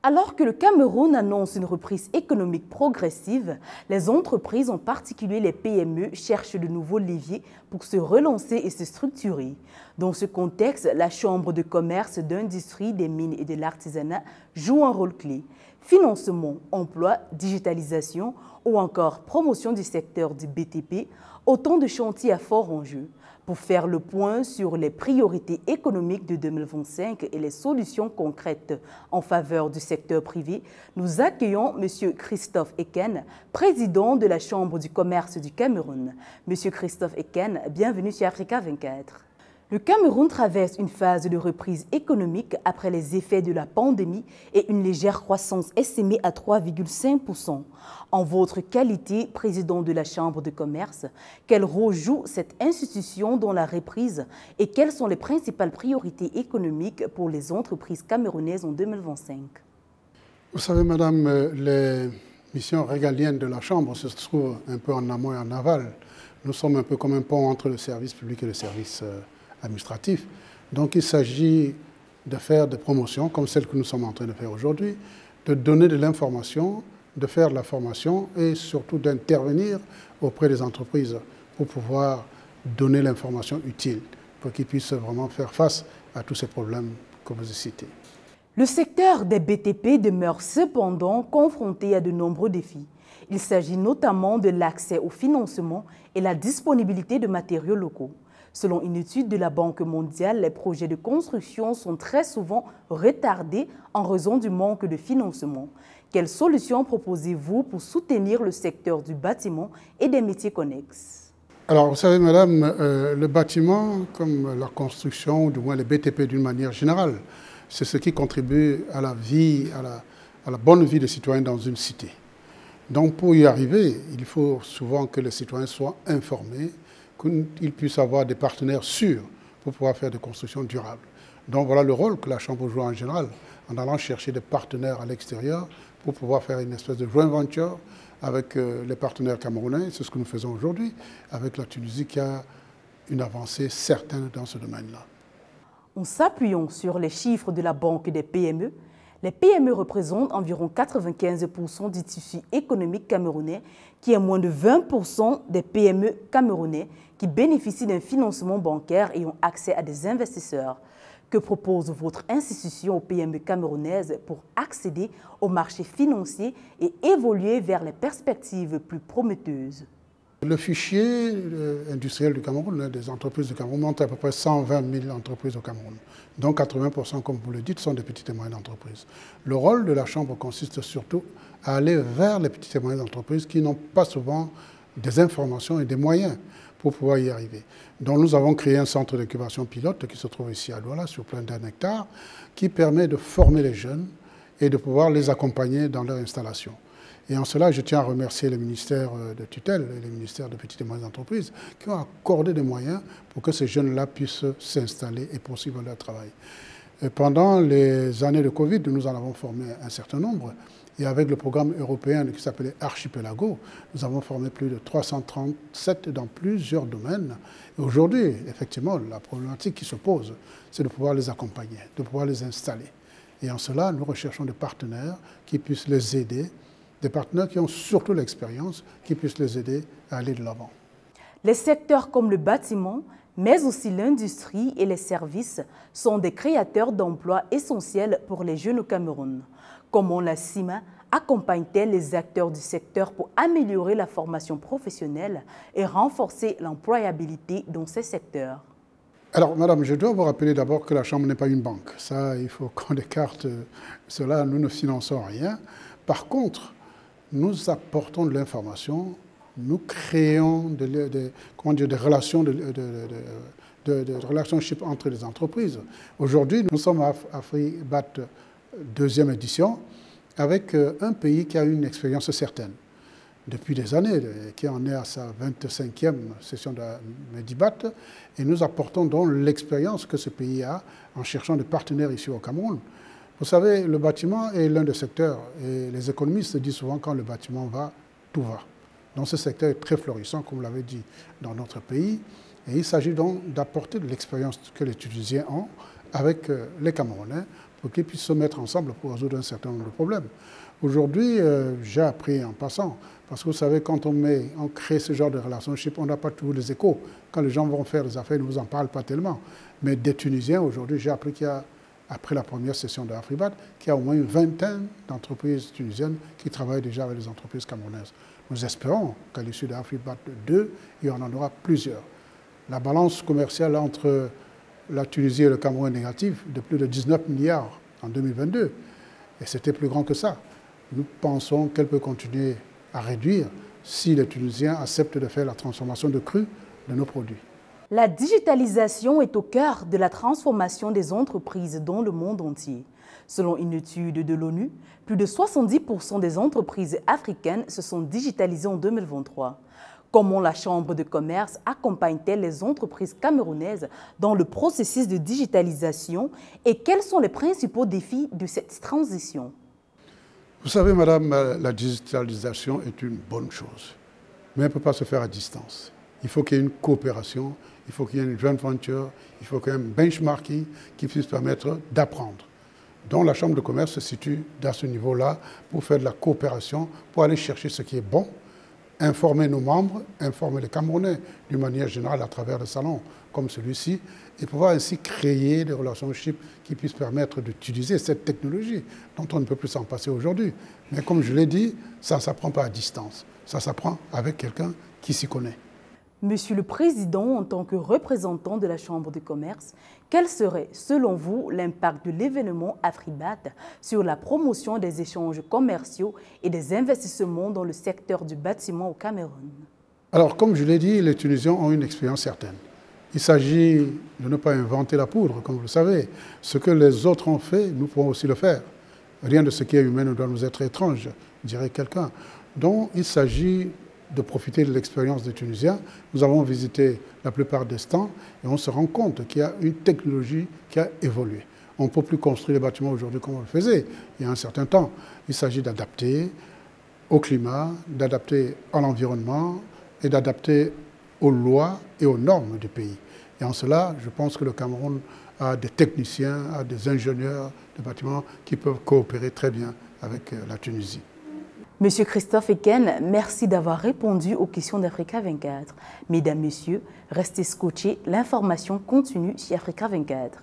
Alors que le Cameroun annonce une reprise économique progressive, les entreprises, en particulier les PME, cherchent de nouveaux leviers pour se relancer et se structurer. Dans ce contexte, la Chambre de commerce, d'industrie, des mines et de l'artisanat joue un rôle clé. Financement, emploi, digitalisation ou encore promotion du secteur du BTP, autant de chantiers à fort enjeu. Pour faire le point sur les priorités économiques de 2025 et les solutions concrètes en faveur du secteur privé, nous accueillons M. Christophe Eken, président de la Chambre du commerce du Cameroun. M. Christophe Eken, bienvenue sur Africa 24. Le Cameroun traverse une phase de reprise économique après les effets de la pandémie et une légère croissance estimée à 3,5%. En votre qualité, président de la Chambre de commerce, quel rôle joue cette institution dans la reprise et quelles sont les principales priorités économiques pour les entreprises camerounaises en 2025? Vous savez, madame, les missions régaliennes de la Chambre se trouvent un peu en amont et en aval. Nous sommes un peu comme un pont entre le service public et le service administratif. Donc il s'agit de faire des promotions comme celle que nous sommes en train de faire aujourd'hui, de donner de l'information, de faire de la formation et surtout d'intervenir auprès des entreprises pour pouvoir donner l'information utile pour qu'ils puissent vraiment faire face à tous ces problèmes que vous avez cités. Le secteur des BTP demeure cependant confronté à de nombreux défis. Il s'agit notamment de l'accès au financement et la disponibilité de matériaux locaux. Selon une étude de la Banque mondiale, les projets de construction sont très souvent retardés en raison du manque de financement. Quelles solutions proposez-vous pour soutenir le secteur du bâtiment et des métiers connexes? Alors, vous savez, madame, le bâtiment, comme la construction, ou du moins les BTP d'une manière générale, c'est ce qui contribue à la vie, à la bonne vie des citoyens dans une cité. Donc, pour y arriver, il faut souvent que les citoyens soient informés, qu'ils puissent avoir des partenaires sûrs pour pouvoir faire des constructions durables. Donc voilà le rôle que la Chambre joue en général, en allant chercher des partenaires à l'extérieur pour pouvoir faire une espèce de joint venture avec les partenaires camerounais. C'est ce que nous faisons aujourd'hui avec la Tunisie qui a une avancée certaine dans ce domaine-là. En s'appuyant sur les chiffres de la Banque des PME, les PME représentent environ 95% du tissu économique camerounais, qui est moins de 20% des PME camerounais qui bénéficient d'un financement bancaire et ont accès à des investisseurs. Que propose votre institution aux PME camerounaises pour accéder au marché financier et évoluer vers les perspectives plus prometteuses? Le fichier industriel du Cameroun, des entreprises du Cameroun, monte à peu près 120 000 entreprises au Cameroun. Donc 80%, comme vous le dites, sont des petites et moyennes entreprises. Le rôle de la Chambre consiste surtout à aller vers les petites et moyennes entreprises qui n'ont pas souvent des informations et des moyens pour pouvoir y arriver. Donc nous avons créé un centre d'incubation pilote qui se trouve ici à Douala, sur plein d'un hectare, qui permet de former les jeunes et de pouvoir les accompagner dans leur installation. Et en cela, je tiens à remercier les ministères de tutelle et les ministères de petites et moyennes entreprises qui ont accordé des moyens pour que ces jeunes-là puissent s'installer et poursuivre leur travail. Et pendant les années de Covid, nous en avons formé un certain nombre. Et avec le programme européen qui s'appelait Archipelago, nous avons formé plus de 337 dans plusieurs domaines. Et aujourd'hui, effectivement, la problématique qui se pose, c'est de pouvoir les accompagner, de pouvoir les installer. Et en cela, nous recherchons des partenaires qui puissent les aider, des partenaires qui ont surtout l'expérience, qui puissent les aider à aller de l'avant. Les secteurs comme le bâtiment, mais aussi l'industrie et les services sont des créateurs d'emplois essentiels pour les jeunes au Cameroun. Comment la CIMA accompagne-t-elle les acteurs du secteur pour améliorer la formation professionnelle et renforcer l'employabilité dans ces secteurs? Alors, madame, je dois vous rappeler d'abord que la Chambre n'est pas une banque. Ça, il faut qu'on écarte cela. Nous ne finançons rien. Par contre, nous apportons de l'information, nous créons des relations de relationship entre les entreprises. Aujourd'hui, nous sommes à AfriBat 2e édition avec un pays qui a une expérience certaine depuis des années, qui en est à sa 25e session de Medibat, et nous apportons donc l'expérience que ce pays a en cherchant des partenaires ici au Cameroun. Vous savez, le bâtiment est l'un des secteurs, et les économistes disent souvent quand le bâtiment va, tout va. Donc ce secteur est très florissant, comme vous l'avez dit, dans notre pays. Et il s'agit donc d'apporter de l'expérience que les Tunisiens ont avec les Camerounais pour qu'ils puissent se mettre ensemble pour résoudre un certain nombre de problèmes. Aujourd'hui, j'ai appris en passant, parce que vous savez, quand on crée ce genre de relationship, on n'a pas toujours les échos. Quand les gens vont faire des affaires, ils ne vous en parlent pas tellement. Mais des Tunisiens, aujourd'hui, j'ai appris qu'il y a, après la première session de Afribat, qu'il y a au moins une vingtaine d'entreprises tunisiennes qui travaillent déjà avec les entreprises camerounaises. Nous espérons qu'à l'issue de Afribat 2, il y en aura plusieurs. La balance commerciale entre la Tunisie et le Cameroun est négative de plus de 19 milliards en 2022. Et c'était plus grand que ça. Nous pensons qu'elle peut continuer à réduire si les Tunisiens acceptent de faire la transformation de cru de nos produits. La digitalisation est au cœur de la transformation des entreprises dans le monde entier. Selon une étude de l'ONU, plus de 70% des entreprises africaines se sont digitalisées en 2023. Comment la Chambre de commerce accompagne-t-elle les entreprises camerounaises dans le processus de digitalisation et quels sont les principaux défis de cette transition? Vous savez, madame, la digitalisation est une bonne chose, mais elle ne peut pas se faire à distance. Il faut qu'il y ait une coopération, il faut qu'il y ait une joint venture, il faut qu'il y ait un benchmarking qui puisse permettre d'apprendre. Donc la Chambre de commerce se situe dans ce niveau-là pour faire de la coopération, pour aller chercher ce qui est bon, informer nos membres, informer les Camerounais d'une manière générale à travers des salons comme celui-ci et pouvoir ainsi créer des relationships qui puissent permettre d'utiliser cette technologie dont on ne peut plus s'en passer aujourd'hui. Mais comme je l'ai dit, ça ne s'apprend pas à distance, ça s'apprend avec quelqu'un qui s'y connaît. Monsieur le Président, en tant que représentant de la Chambre de commerce, quel serait, selon vous, l'impact de l'événement Afribat sur la promotion des échanges commerciaux et des investissements dans le secteur du bâtiment au Cameroun? Alors, comme je l'ai dit, les Tunisiens ont une expérience certaine. Il s'agit de ne pas inventer la poudre, comme vous le savez. Ce que les autres ont fait, nous pourrons aussi le faire. Rien de ce qui est humain ne doit nous être étrange, dirait quelqu'un. Donc, il s'agit de profiter de l'expérience des Tunisiens. Nous avons visité la plupart des stands et on se rend compte qu'il y a une technologie qui a évolué. On ne peut plus construire les bâtiments aujourd'hui comme on le faisait il y a un certain temps. Il s'agit d'adapter au climat, d'adapter à l'environnement et d'adapter aux lois et aux normes du pays. Et en cela, je pense que le Cameroun a des techniciens, a des ingénieurs de bâtiments qui peuvent coopérer très bien avec la Tunisie. Monsieur Christophe Eken, merci d'avoir répondu aux questions d'Africa 24. Mesdames, Messieurs, restez scotchés, l'information continue chez Africa 24.